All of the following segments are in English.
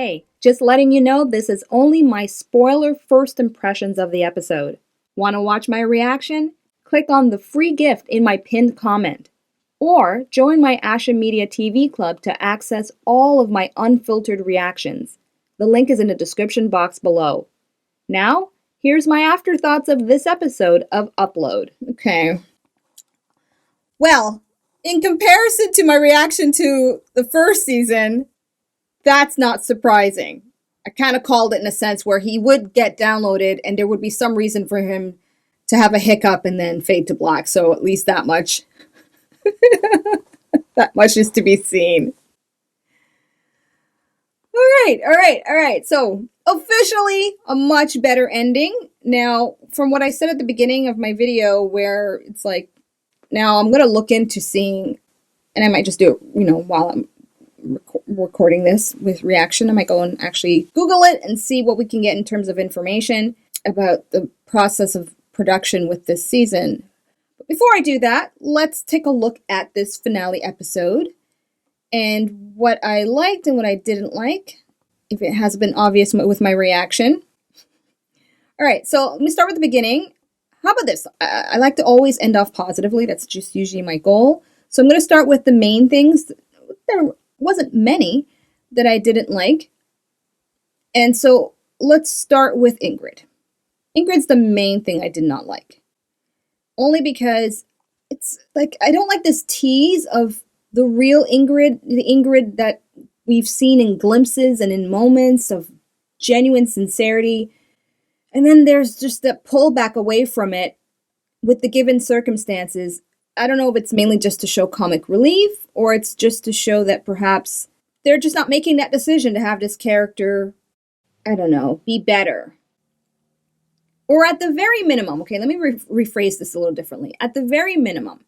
Hey, just letting you know this is only my spoiler first impressions of the episode. Want to watch my reaction? Click on the free gift in my pinned comment. Or join my Asha Media TV Club to access all of my unfiltered reactions. The link is in the description box below. Now, here's my afterthoughts of this episode of Upload. Okay. Well, in comparison to my reaction to the first season, that's not surprising. I kind of called it in a sense where he would get downloaded and there would be some reason for him to have a hiccup and then fade to black. So at least that much. That much is to be seen. All right. So officially a much better ending. Now, from what I said at the beginning of my video where it's like, now I'm going to look into seeing, and I might just do it, while I'm recording this with reaction. I might go and actually Google it and see what we can get in terms of information about the process of production with this season. But before I do that, let's take a look at this finale episode and what I liked and what I didn't like, if it has been obvious with my reaction. All right, so let me start with the beginning. How about this? I like to always end off positively. That's just usually my goal. So I'm going to start with the main things. There wasn't many that I didn't like. And so let's start with Ingrid. Ingrid's the main thing I did not like. Only because it's like, I don't like this tease of the real Ingrid, the Ingrid that we've seen in glimpses and in moments of genuine sincerity. And then there's just that pullback away from it with the given circumstances. I don't know if it's mainly just to show comic relief or it's just to show that perhaps they're just not making that decision to have this character, I don't know, be better. Or at the very minimum, okay, let me rephrase this a little differently. At the very minimum,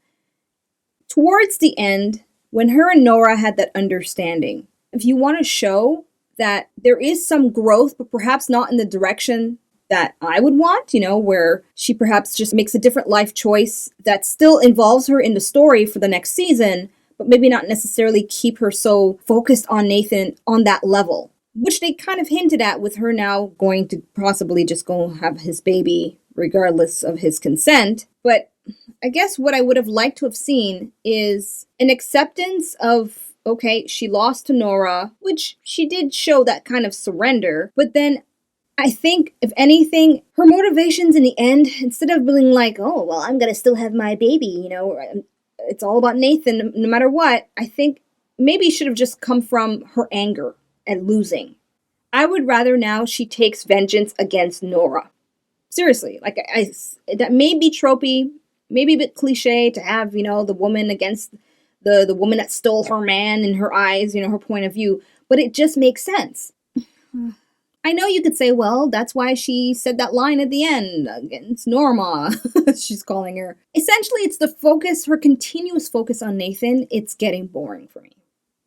towards the end, when her and Nora had that understanding, if you want to show that there is some growth, but perhaps not in the direction that I would want, where she perhaps just makes a different life choice that still involves her in the story for the next season, but maybe not necessarily keep her so focused on Nathan on that level, which they kind of hinted at with her now going to possibly just go have his baby regardless of his consent. But I guess what I would have liked to have seen is an acceptance of, okay, she lost to Nora, which she did show that kind of surrender, but then I think, if anything, her motivations in the end, instead of being like, oh, well, I'm going to still have my baby, it's all about Nathan no matter what, I think maybe should have just come from her anger at losing. I would rather now she takes vengeance against Nora. Seriously, like, that may be tropey, maybe a bit cliche to have, the woman against the woman that stole her man in her eyes, her point of view, but it just makes sense. I know you could say, well, that's why she said that line at the end against Norma, she's calling her. Essentially, it's the focus, her continuous focus on Nathan. It's getting boring for me.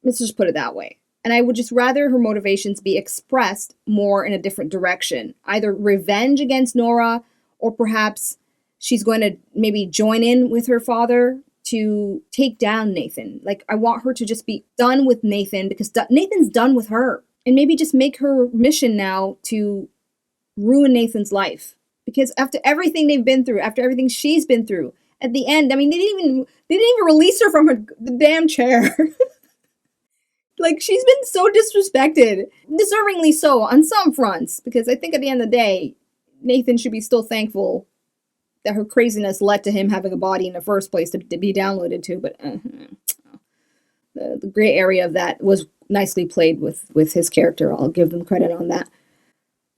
Let's just put it that way. And I would just rather her motivations be expressed more in a different direction. Either revenge against Nora, or perhaps she's going to maybe join in with her father to take down Nathan. Like, I want her to just be done with Nathan because Nathan's done with her. And maybe just make her mission now to ruin Nathan's life. Because after everything they've been through, after everything she's been through, at the end, I mean, they didn't even release her from the damn chair. Like, she's been so disrespected. Deservingly so, on some fronts. Because I think at the end of the day, Nathan should be still thankful that her craziness led to him having a body in the first place to be downloaded to. But the gray area of that was nicely played with his character. I'll give them credit on that.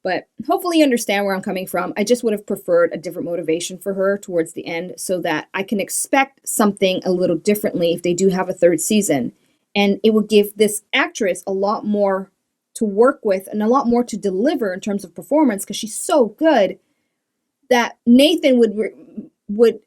But hopefully you understand where I'm coming from. I just would have preferred a different motivation for her towards the end so that I can expect something a little differently if they do have a third season. And it would give this actress a lot more to work with and a lot more to deliver in terms of performance because she's so good that Nathan would,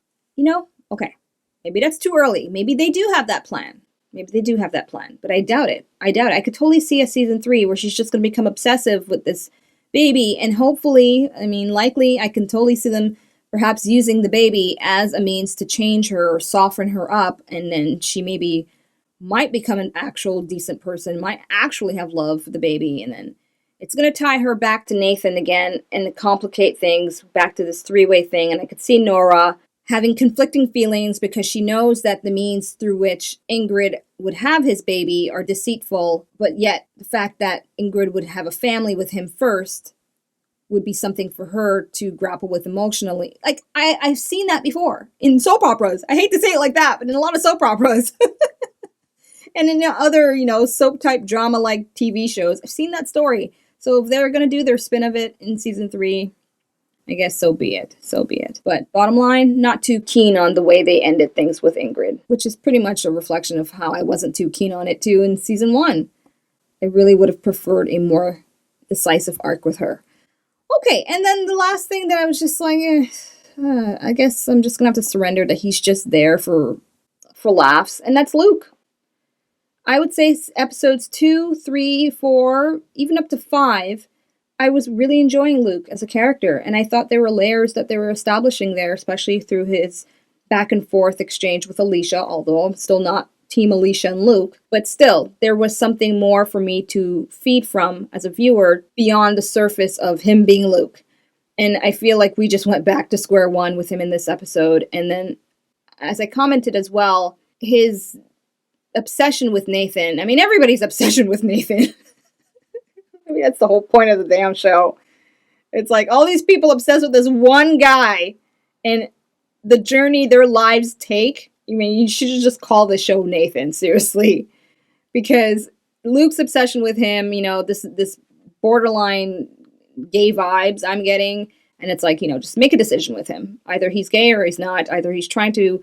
okay, maybe that's too early. Maybe they do have that plan. But I doubt it. I could totally see a season 3 where she's just going to become obsessive with this baby. And hopefully, likely, I can totally see them perhaps using the baby as a means to change her or soften her up. And then she maybe might become an actual decent person, might actually have love for the baby, and then it's going to tie her back to Nathan again and complicate things back to this three-way thing. And I could see Nora having conflicting feelings because she knows that the means through which Ingrid would have his baby are deceitful, but yet the fact that Ingrid would have a family with him first would be something for her to grapple with emotionally. Like, I've seen that before in soap operas. I hate to say it like that, but in a lot of soap operas. And in other, soap-type drama-like TV shows, I've seen that story. So if they're going to do their spin of it in season 3, I guess so be it. So be it. But bottom line, not too keen on the way they ended things with Ingrid, which is pretty much a reflection of how I wasn't too keen on it too in season 1. I really would have preferred a more decisive arc with her. Okay, and then the last thing that I was just like, I guess I'm just going to have to surrender that he's just there for laughs, and that's Luke. I would say episodes 2, 3, 4, even up to 5, I was really enjoying Luke as a character, and I thought there were layers that they were establishing there, especially through his back and forth exchange with Alicia, although I'm still not Team Alicia and Luke, but still, there was something more for me to feed from as a viewer beyond the surface of him being Luke. And I feel like we just went back to square one with him in this episode, and then, as I commented as well, his obsession with Nathan. I mean, everybody's obsession with Nathan. I mean, that's the whole point of the damn show. It's like all these people obsessed with this one guy and the journey their lives take. I mean, you should just call the show Nathan, seriously. Because Luke's obsession with him, this borderline gay vibes I'm getting. And it's like, just make a decision with him. Either he's gay or he's not. Either he's trying to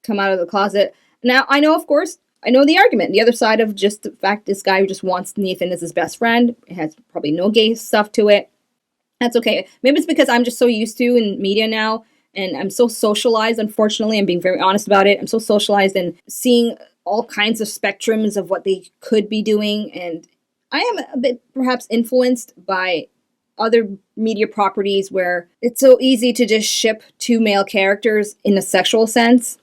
come out of the closet. Now, I know, of course, I know the argument. The other side of just the fact this guy who just wants Nathan as his best friend. It has probably no gay stuff to it. That's okay. Maybe it's because I'm just so used to in media now. And I'm so socialized, unfortunately. I'm being very honest about it. I'm so socialized and seeing all kinds of spectrums of what they could be doing. And I am a bit perhaps influenced by other media properties where it's so easy to just ship 2 male characters in a sexual sense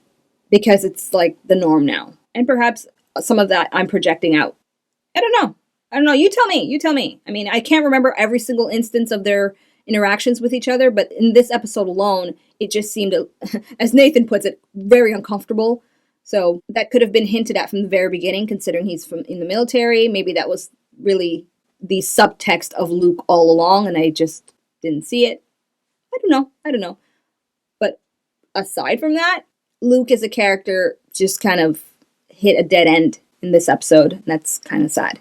because it's like the norm now. And perhaps some of that I'm projecting out. I don't know. You tell me. I mean, I can't remember every single instance of their interactions with each other, but in this episode alone, it just seemed, as Nathan puts it, very uncomfortable. So that could have been hinted at from the very beginning, considering he's in the military. Maybe that was really the subtext of Luke all along, and I just didn't see it. I don't know. But aside from that, Luke as a character just kind of hit a dead end in this episode, and that's kind of sad.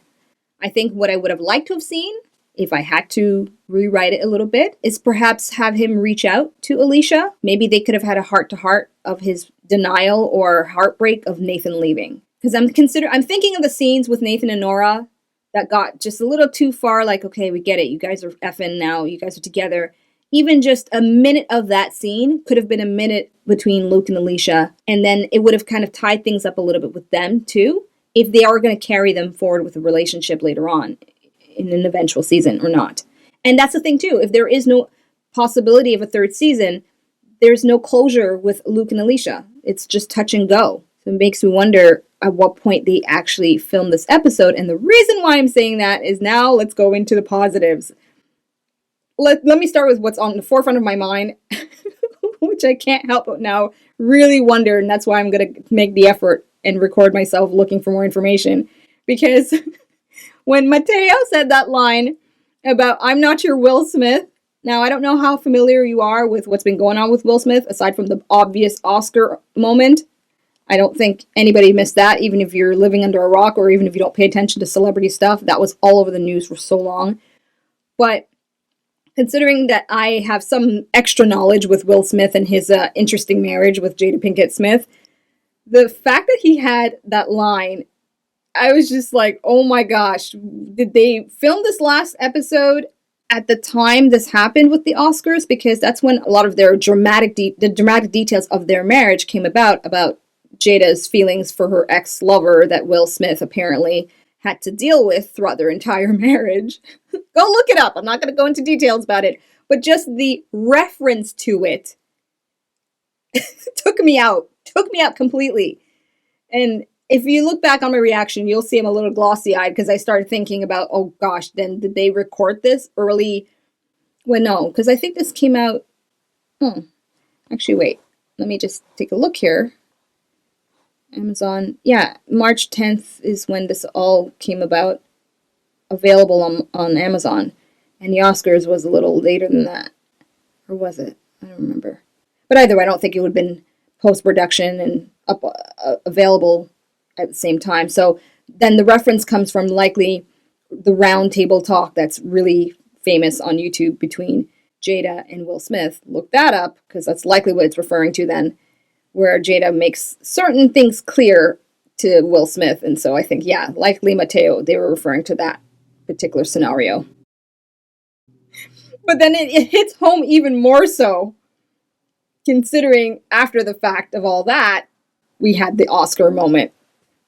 I think what I would have liked to have seen, if I had to rewrite it a little bit, is perhaps have him reach out to Alicia. Maybe they could have had a heart-to-heart of his denial or heartbreak of Nathan leaving. Because I'm thinking of the scenes with Nathan and Nora that got just a little too far, like, okay, we get it, you guys are effing now, you guys are together. Even just a minute of that scene could have been a minute between Luke and Alicia, and then it would have kind of tied things up a little bit with them, too, if they are going to carry them forward with a relationship later on in an eventual season or not. And that's the thing, too. If there is no possibility of a 3rd season, there's no closure with Luke and Alicia. It's just touch and go. So it makes me wonder at what point they actually filmed this episode. And the reason why I'm saying that is now let's go into the positives. Let me start with what's on the forefront of my mind, which I can't help but now really wonder, and that's why I'm going to make the effort and record myself looking for more information. Because when Mateo said that line about, I'm not your Will Smith, now I don't know how familiar you are with what's been going on with Will Smith, aside from the obvious Oscar moment. I don't think anybody missed that, even if you're living under a rock or even if you don't pay attention to celebrity stuff. That was all over the news for so long. But considering that I have some extra knowledge with Will Smith and his interesting marriage with Jada Pinkett Smith, the fact that he had that line, I was just like, oh my gosh, did they film this last episode at the time this happened with the Oscars? Because that's when a lot of their dramatic details of their marriage came about Jada's feelings for her ex-lover that Will Smith apparently had to deal with throughout their entire marriage. Go look it up. I'm not going to go into details about it. But just the reference to it took me out completely. And if you look back on my reaction, you'll see I'm a little glossy-eyed because I started thinking about, oh gosh, then did they record this early? Well, no, because I think this came out, actually, wait, let me just take a look here. Amazon, yeah, March 10th is when this all came about, available on Amazon. And the Oscars was a little later than that. Or was it? I don't remember. But either way, I don't think it would have been post-production and up available at the same time. So then the reference comes from likely the round table talk that's really famous on YouTube between Jada and Will Smith. Look that up, because that's likely what it's referring to then, where Jada makes certain things clear to Will Smith. And so I think, yeah, likely Mateo, they were referring to that particular scenario. But then it hits home even more so, considering after the fact of all that, we had the Oscar moment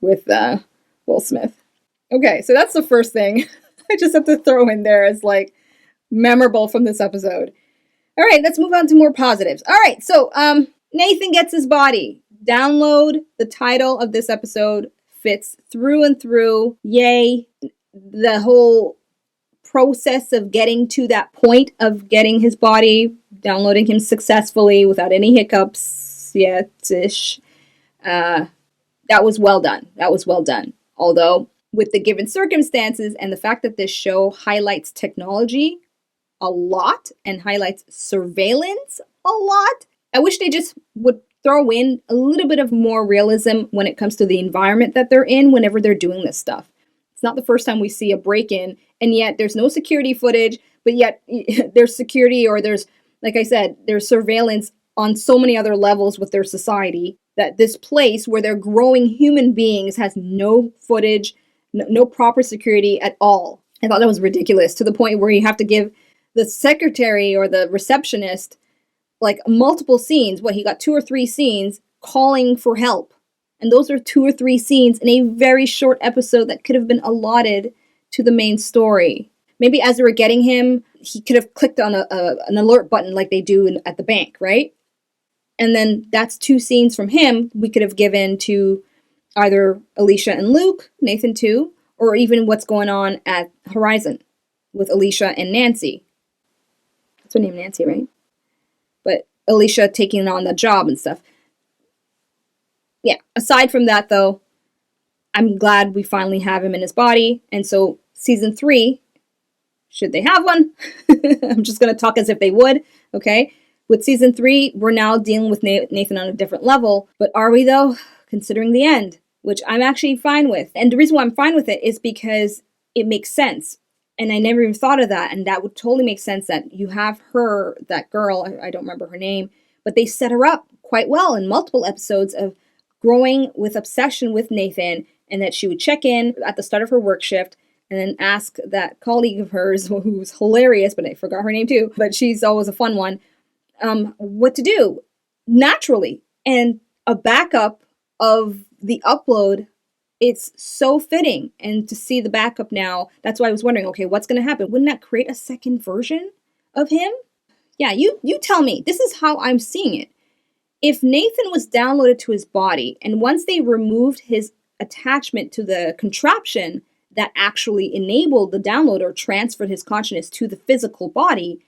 with Will Smith. Okay, so that's the first thing I just have to throw in there as like memorable from this episode. All right, let's move on to more positives. All right, so Nathan gets his body. Download, the title of this episode fits through and through. Yay. The whole process of getting to that point of getting his body, downloading him successfully without any hiccups yet-ish. That was well done. That was well done. Although, with the given circumstances and the fact that this show highlights technology a lot and highlights surveillance a lot, I wish they just would throw in a little bit of more realism when it comes to the environment that they're in whenever they're doing this stuff. It's not the first time we see a break-in, and yet there's no security footage, but yet there's security, or there's, like I said, there's surveillance on so many other levels with their society that this place where they're growing human beings has no footage, no proper security at all. I thought that was ridiculous, to the point where you have to give the secretary or the receptionist like multiple scenes. He got 2 or 3 scenes calling for help. And those are 2 or 3 scenes in a very short episode that could have been allotted to the main story. Maybe as they were getting him, he could have clicked on an alert button like they do at the bank, right? And then that's 2 scenes from him we could have given to either Alicia and Luke, Nathan too, or even what's going on at Horizon with Alicia and Nancy. That's her name, Nancy, right? But Alicia taking on the job and stuff. Yeah, aside from that, though, I'm glad we finally have him in his body. And so season 3, should they have one? I'm just going to talk as if they would, okay? With season 3, we're now dealing with Nathan on a different level. But are we, though? Considering the end, which I'm actually fine with. And the reason why I'm fine with it is because it makes sense. And I never even thought of that. And that would totally make sense that you have her, that girl, I don't remember her name, but they set her up quite well in multiple episodes of growing with obsession with Nathan, and that she would check in at the start of her work shift and then ask that colleague of hers, who's hilarious, but I forgot her name too, but she's always a fun one, what to do naturally. And a backup of the upload, it's so fitting. And to see the backup now, that's why I was wondering, okay, what's going to happen? Wouldn't that create a second version of him? Yeah, you tell me. This is how I'm seeing it. If Nathan was downloaded to his body, and once they removed his attachment to the contraption that actually enabled the download or transferred his consciousness to the physical body,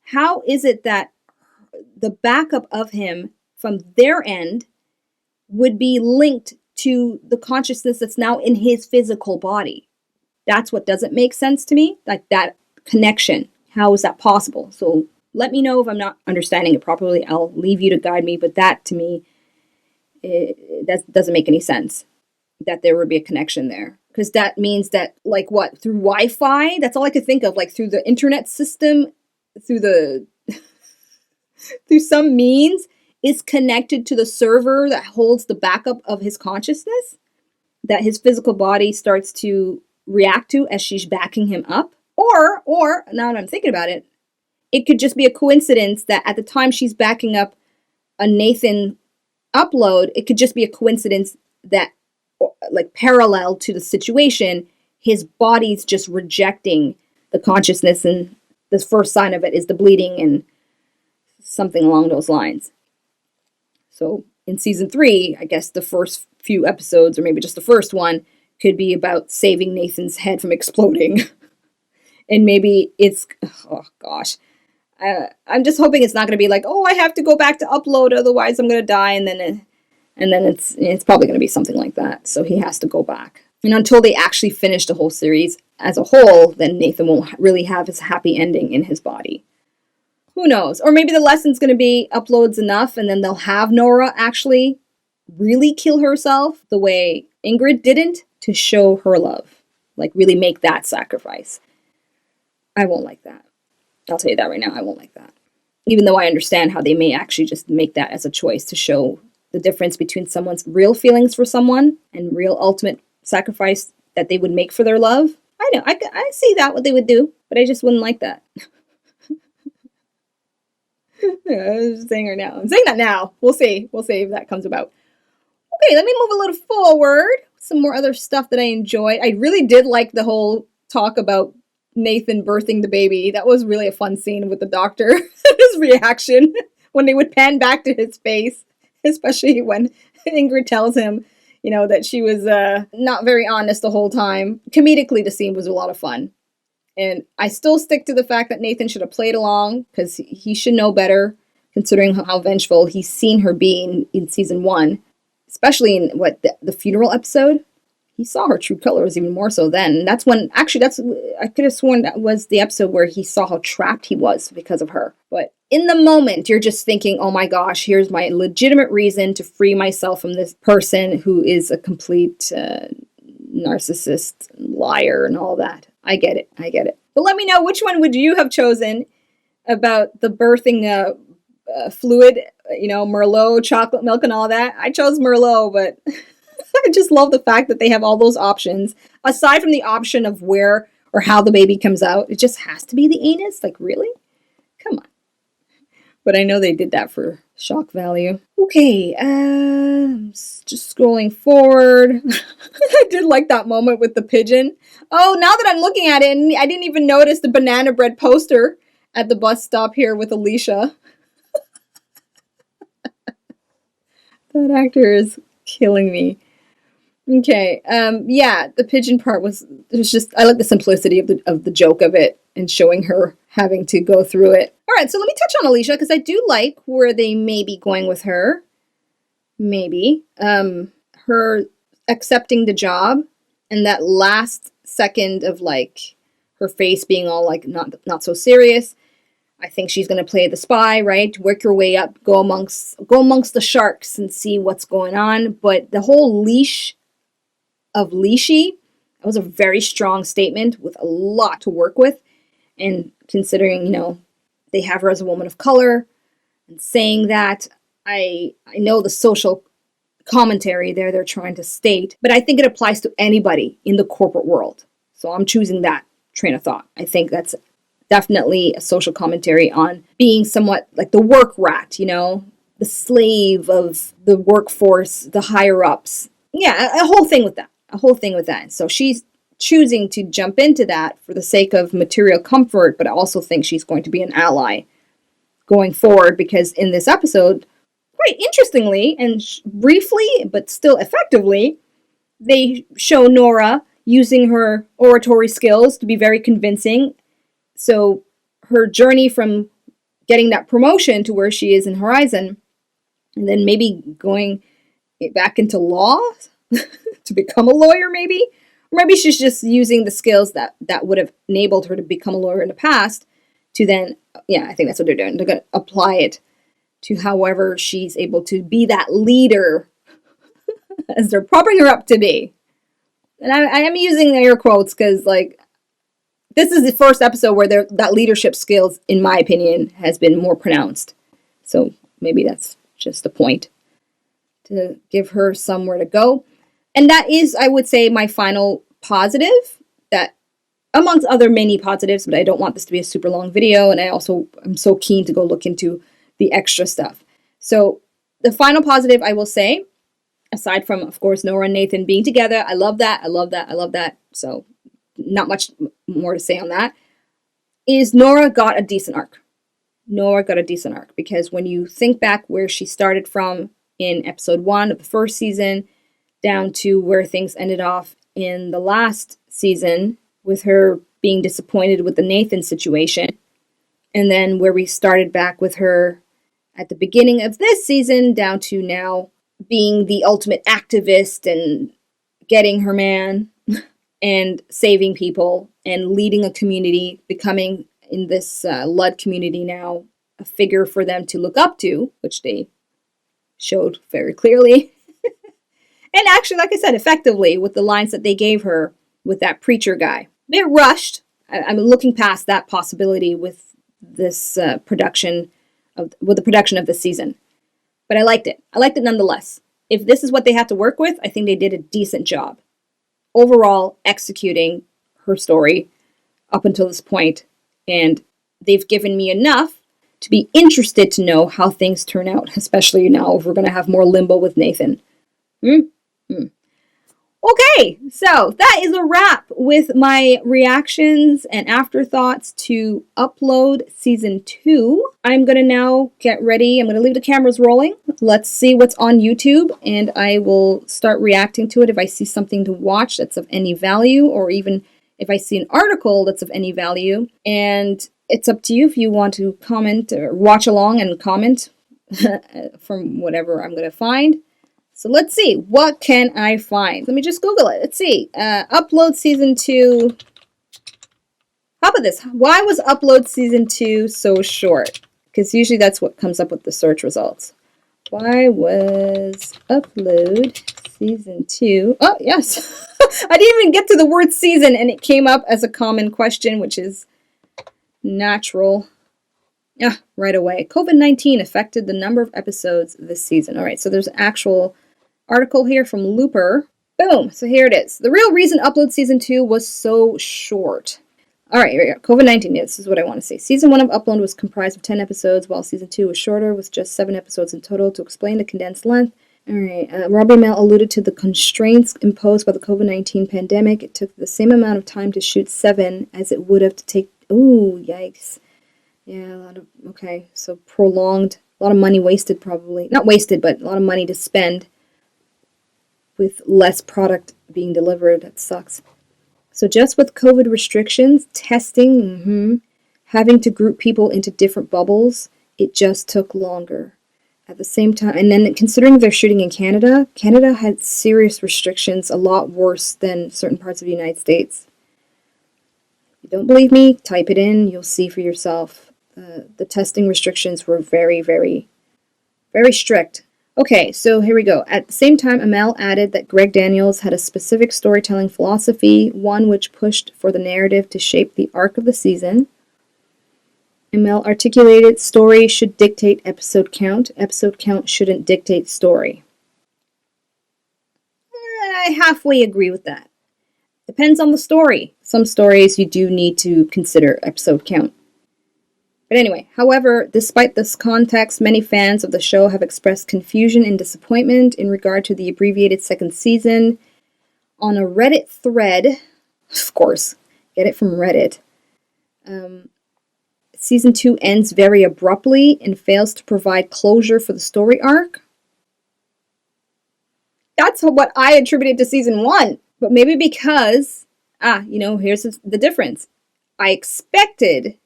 how is it that the backup of him from their end would be linked to the consciousness that's now in his physical body? That's what doesn't make sense to me, like that connection. How is that possible? So let me know if I'm not understanding it properly. I'll leave you to guide me, but that to me, that doesn't make any sense, that there would be a connection there. Because that means that, like what, through Wi-Fi? That's all I could think of, like through the internet system, through some means, is connected to the server that holds the backup of his consciousness, that his physical body starts to react to as she's backing him up. Or, now that I'm thinking about it, it could just be a coincidence that at the time she's backing up a Nathan upload, it could just be a coincidence that, like, parallel to the situation, his body's just rejecting the consciousness, and the first sign of it is the bleeding and something along those lines. So in season 3, I guess the first few episodes, or maybe just the first one, could be about saving Nathan's head from exploding. And maybe it's, oh gosh, I'm just hoping it's not going to be like, oh, I have to go back to upload, otherwise I'm going to die, and then it's probably going to be something like that. So he has to go back. And until they actually finish the whole series as a whole, then Nathan won't really have his happy ending in his body. Who knows? Or maybe the lesson's going to be uploads enough, and then they'll have Nora actually really kill herself the way Ingrid didn't, to show her love. Like, really make that sacrifice. I won't like that. I'll tell you that right now. I won't like that. Even though I understand how they may actually just make that as a choice to show the difference between someone's real feelings for someone and real ultimate sacrifice that they would make for their love. I know. I see that, what they would do. But I just wouldn't like that. I'm just saying right now. I'm saying that now. We'll see. We'll see if that comes about. Okay, let me move a little forward. Some more other stuff that I enjoyed. I really did like the whole talk about Nathan birthing the baby. That was really a fun scene with the doctor. His reaction when they would pan back to his face, especially when Ingrid tells him, you know, that she was not very honest the whole time. Comedically, the scene was a lot of fun. And I still stick to the fact that Nathan should have played along, because he should know better, considering how vengeful he's seen her be in season 1. Especially in the funeral episode. He saw her true colors even more so then. And that's when, actually, I could have sworn that was the episode where he saw how trapped he was because of her. But in the moment, you're just thinking, oh my gosh, here's my legitimate reason to free myself from this person who is a complete narcissist, liar, and all that. I get it. But let me know, which one would you have chosen about the birthing fluid, you know, Merlot, chocolate milk, and all that? I chose Merlot, but I just love the fact that they have all those options. Aside from the option of where or how the baby comes out, it just has to be the anus? Like, really? Come on. But I know they did that for shock value. Okay, just scrolling forward. I did like that moment with the pigeon. Oh, now that I'm looking at it, I didn't even notice the banana bread poster at the bus stop here with Alicia. That actor is killing me. Okay, yeah, the pigeon part was just, I like the simplicity of the joke of it and showing her having to go through it. All right, so let me touch on Alicia, because I do like where they may be going with her. Maybe. Her accepting the job, and that last second of, like, her face being all, like, not so serious. I think she's going to play the spy, right? Work your way up, go amongst the sharks and see what's going on. But the whole leash of leashy, that was a very strong statement with a lot to work with. And considering, you know, they have her as a woman of color, and saying that, I know the social commentary there they're trying to state, but I think it applies to anybody in the corporate world. So I'm choosing that train of thought. I think that's definitely a social commentary on being somewhat like the work rat, you know, the slave of the workforce, the higher ups. Yeah, a whole thing with that. So she's choosing to jump into that for the sake of material comfort, but I also think she's going to be an ally going forward, because in this episode, quite interestingly and briefly, but still effectively, they show Nora using her oratory skills to be very convincing. So her journey from getting that promotion to where she is in Horizon, and then maybe going back into law to become a lawyer, maybe. Or maybe she's just using the skills that would have enabled her to become a lawyer in the past to then, yeah, I think that's what they're doing. They're going to apply it to however she's able to be that leader as they're propping her up to be. And I am using air quotes because, like, this is the first episode where that leadership skills, in my opinion, has been more pronounced. So maybe that's just the point, to give her somewhere to go. And that is, I would say, my final positive, that amongst other many positives, but I don't want this to be a super long video, and I'm so keen to go look into the extra stuff. So the final positive I will say, aside from, of course, Nora and Nathan being together, I love that. So not much more to say on that, is Nora got a decent arc. Because when you think back where she started from in episode 1 of the first season, down to where things ended off in the last season with her being disappointed with the Nathan situation, and then where we started back with her at the beginning of this season down to now being the ultimate activist and getting her man and saving people and leading a community, becoming in this Lud community now a figure for them to look up to, which they showed very clearly. And actually, like I said, effectively with the lines that they gave her with that preacher guy. They're rushed. I'm looking past that possibility with this production of the season. But I liked it. I liked it nonetheless. If this is what they had to work with, I think they did a decent job. Overall, executing her story up until this point, and they've given me enough to be interested to know how things turn out, especially now if we're going to have more limbo with Nathan. Okay, so that is a wrap with my reactions and afterthoughts to Upload Season 2. I'm going to now get ready. I'm going to leave the cameras rolling. Let's see what's on YouTube, and I will start reacting to it if I see something to watch that's of any value, or even if I see an article that's of any value. And it's up to you if you want to comment or watch along and comment from whatever I'm going to find. So let's see, what can I find? Let me just Google it. Let's see, Upload Season 2. How about this? Why was Upload Season 2 so short? Because usually that's what comes up with the search results. Why was Upload Season 2? Oh, yes. I didn't even get to the word season, and it came up as a common question, which is natural. Yeah, right away. COVID-19 affected the number of episodes this season. All right, so there's an actual article here from Looper. Boom. So here it is. The real reason Upload Season 2 was so short. All right, here we go. COVID-19. Yeah, this is what I want to say. Season 1 of Upload was comprised of 10 episodes, while Season 2 was shorter, with just 7 episodes in total. To explain the condensed length, all right, Robbie Mel alluded to the constraints imposed by the COVID-19 pandemic. It took the same amount of time to shoot 7 as it would have to take... Ooh, yikes. Yeah, a lot of... Okay, so prolonged. A lot of money wasted, probably. Not wasted, but a lot of money to spend with less product being delivered. That sucks. So just with COVID restrictions, testing, having to group people into different bubbles, it just took longer. At the same time, and then considering they're shooting in Canada, Canada had serious restrictions, a lot worse than certain parts of the United States. If you don't believe me, type it in, you'll see for yourself. The testing restrictions were very, very, very strict. Okay, so here we go. At the same time, Amel added that Greg Daniels had a specific storytelling philosophy, one which pushed for the narrative to shape the arc of the season. Amel articulated story should dictate episode count. Episode count shouldn't dictate story. I halfway agree with that. Depends on the story. Some stories you do need to consider episode count. But anyway, however, despite this context, many fans of the show have expressed confusion and disappointment in regard to the abbreviated second season. On a Reddit thread, of course, get it from Reddit, Season 2 ends very abruptly and fails to provide closure for the story arc. That's what I attributed to Season 1. But maybe because, here's the difference. I expected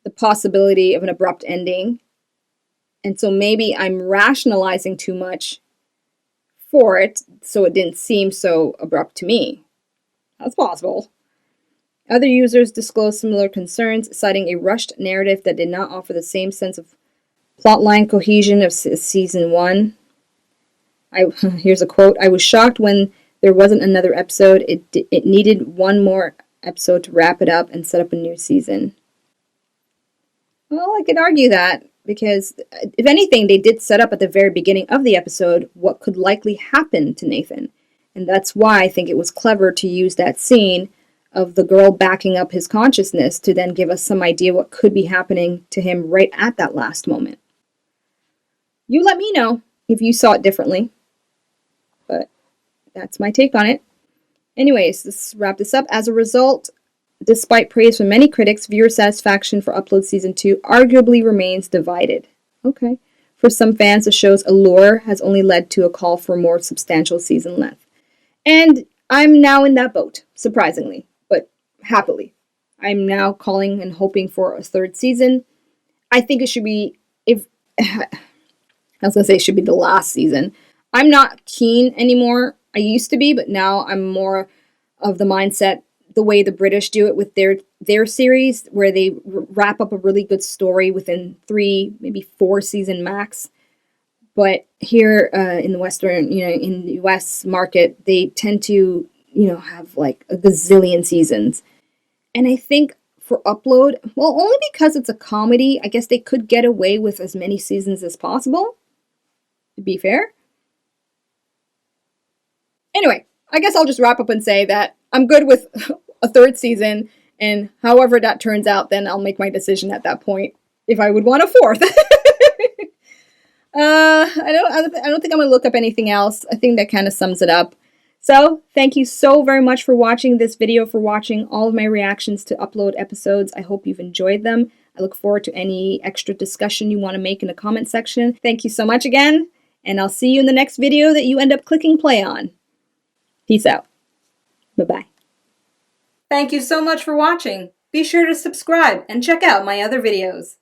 the possibility of an abrupt ending, and so maybe I'm rationalizing too much for it, so it didn't seem so abrupt to me. That's possible. Other users disclosed similar concerns, citing a rushed narrative that did not offer the same sense of plotline cohesion of Season 1. Here's a quote. I was shocked when there wasn't another episode. It needed one more episode to wrap it up and set up a new season. Well, I could argue that, because if anything, they did set up at the very beginning of the episode what could likely happen to Nathan. And that's why I think it was clever to use that scene of the girl backing up his consciousness to then give us some idea what could be happening to him right at that last moment. You let me know if you saw it differently. But that's my take on it. Anyways, let's wrap this up. As a result, despite praise from many critics, viewer satisfaction for Upload Season 2 arguably remains divided. Okay. For some fans, the show's allure has only led to a call for more substantial season length. And I'm now in that boat, surprisingly, but happily. I'm now calling and hoping for a third season. I think it should be, if I was going to say it should be the last season. I'm not keen anymore. I used to be, but now I'm more of the mindset the way the British do it with their series, where they wrap up a really good story within 3, maybe 4 season max. But here in the Western, in the US market, they tend to, have like a gazillion seasons. And I think for Upload, well, only because it's a comedy, I guess they could get away with as many seasons as possible, to be fair. Anyway, I guess I'll just wrap up and say that I'm good with a third season, and however that turns out, then I'll make my decision at that point if I would want a fourth. I don't think I'm gonna look up anything else. I think that kind of sums it up. So thank you so very much for watching this video, for watching all of my reactions to Upload episodes. I hope you've enjoyed them. I look forward to any extra discussion you want to make in the comment section. Thank you so much again, and I'll see you in the next video that you end up clicking play on. Peace out. Bye-bye. Thank you so much for watching. Be sure to subscribe and check out my other videos.